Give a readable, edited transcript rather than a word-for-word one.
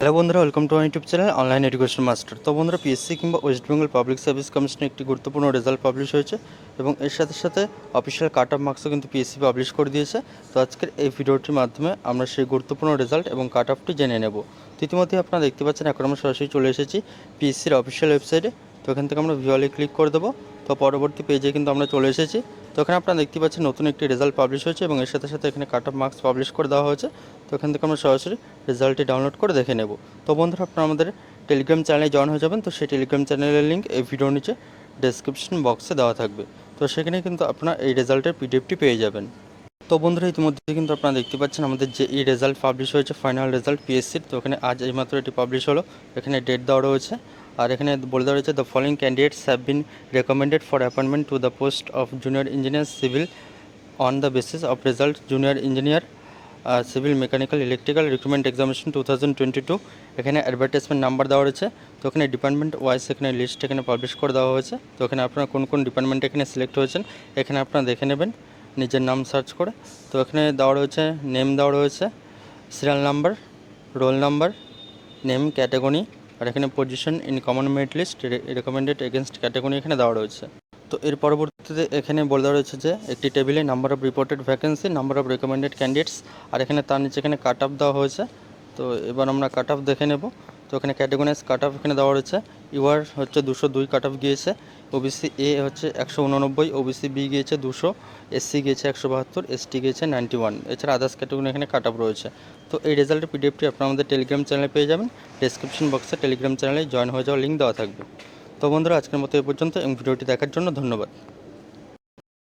Hello বন্ধুরা, welcome to my YouTube channel online education master. তো বন্ধুরা, পিএসসি কিংবা ওয়েস্ট বেঙ্গল পাবলিক সার্ভিস কমিশনের একটি গুরুত্বপূর্ণ রেজাল্ট পাবলিশ হয়েছে এবং এর সাথে সাথে অফিসিয়াল কাট অফ মার্কসও কিন্তু পিএসসি পাবলিশ করে দিয়েছে। তো আজকের এই ভিডিওটির মাধ্যমে আমরা সেই গুরুত্বপূর্ণ রেজাল্ট এবং কাট অফটি জেনে নেব। তো ইতিমধ্যে আপনারা দেখতে পাচ্ছেন, এখন আমরা সরাসরি চলে এসেছি পিএসসির অফিসিয়াল ওয়েবসাইটে। তো এখান থেকে আমরা ভিউয়ালে ক্লিক করে দেবো। তো পরবর্তী পেজে কিন্তু আমরা চলে এসেছি। তো এখানে আপনারা দেখতে পাচ্ছেন নতুন একটি রেজাল্ট পাবলিশ হয়েছে এবং এর সাথে সাথে এখানে কাট অফ মার্কস পাবলিশ করে দেওয়া হয়েছে। তো এখান থেকে আমরা সরাসরি রেজাল্টটি ডাউনলোড করে দেখে নেব। তো বন্ধুরা, আপনারা আমাদের টেলিগ্রাম চ্যানেলে জয়েন হয়ে যাবেন। তো সেই টেলিগ্রাম চ্যানেলের লিঙ্ক এই ভিডিওর নিচে ডেসক্রিপশন বক্সে দেওয়া থাকবে। তো সেখানে কিন্তু আপনারা এই রেজাল্টের পিডিএফটি পেয়ে যাবেন। তো বন্ধুরা, ইতিমধ্যে কিন্তু আপনারা দেখতে পাচ্ছেন আমাদের যে এই রেজাল্ট পাবলিশ হয়েছে, ফাইনাল রেজাল্ট পিএসসির। তো এখানে আজ এইমাত্র এটি পাবলিশ হলো। এখানে ডেট দেওয়া রয়েছে আর এখানে বলে দেওয়া রয়েছে, the following candidates have been recommended for appointment to the post of junior engineer civil on the basis of result junior engineer civil mechanical electrical recruitment examination 2022। এখানে অ্যাডভার্টাইজমেন্ট নাম্বার দেওয়া রয়েছে। তো এখানে ডিপার্টমেন্ট ওয়াইজ এখানে list এখানে publish করে দেওয়া হয়েছে। তো এখানে আপনারা কোন কোন ডিপার্টমেন্ট এখানে সিলেক্ট হয়েছেন এখানে আপনারা দেখে নেবেন নিজের নাম সার্চ করে। তো এখানে দেওয়া রয়েছে নেম, দেওয়া রয়েছে serial number, roll number, name, category আর এখানে position in common merit list, recommended against category এখানে দেওয়া রয়েছে। তো এর পরবর্তীতে এখানে বলে দেওয়া রয়েছে যে একটি টেবিলে number of reported vacancy, number of recommended candidates are এখানে তার নিচে এখানে কাট অফ দেওয়া হয়েছে। তো এবার আমরা কাট অফ দেখে নেব। তো এখানে ক্যাটাগরাইজ কাট অফ এখানে দেওয়া রয়েছে। ইউআর হচ্ছে 202 কাট অফ গিয়েছে, ওবিসি এ হচ্ছে 189, ওবিসি বি গিয়েছে 200, এসসি গিয়েছে 172, এসটি গিয়েছে 91। এছাড়া আদার্স ক্যাটাগরি এখানে কাট অফ রয়েছে। তো এই রেজাল্টের পিডিএফটি আপনারা আমাদের টেলিগ্রাম চ্যানেলে পেয়ে যাবেন। ডেসক্রিপশন বক্সে টেলিগ্রাম চ্যানেলে জয়েন হয়ে যাওয়ার লিঙ্ক দেওয়া থাকবে। তো বন্ধুরা, আজকের মতো এ পর্যন্ত এবং ভিডিওটি দেখার জন্য ধন্যবাদ।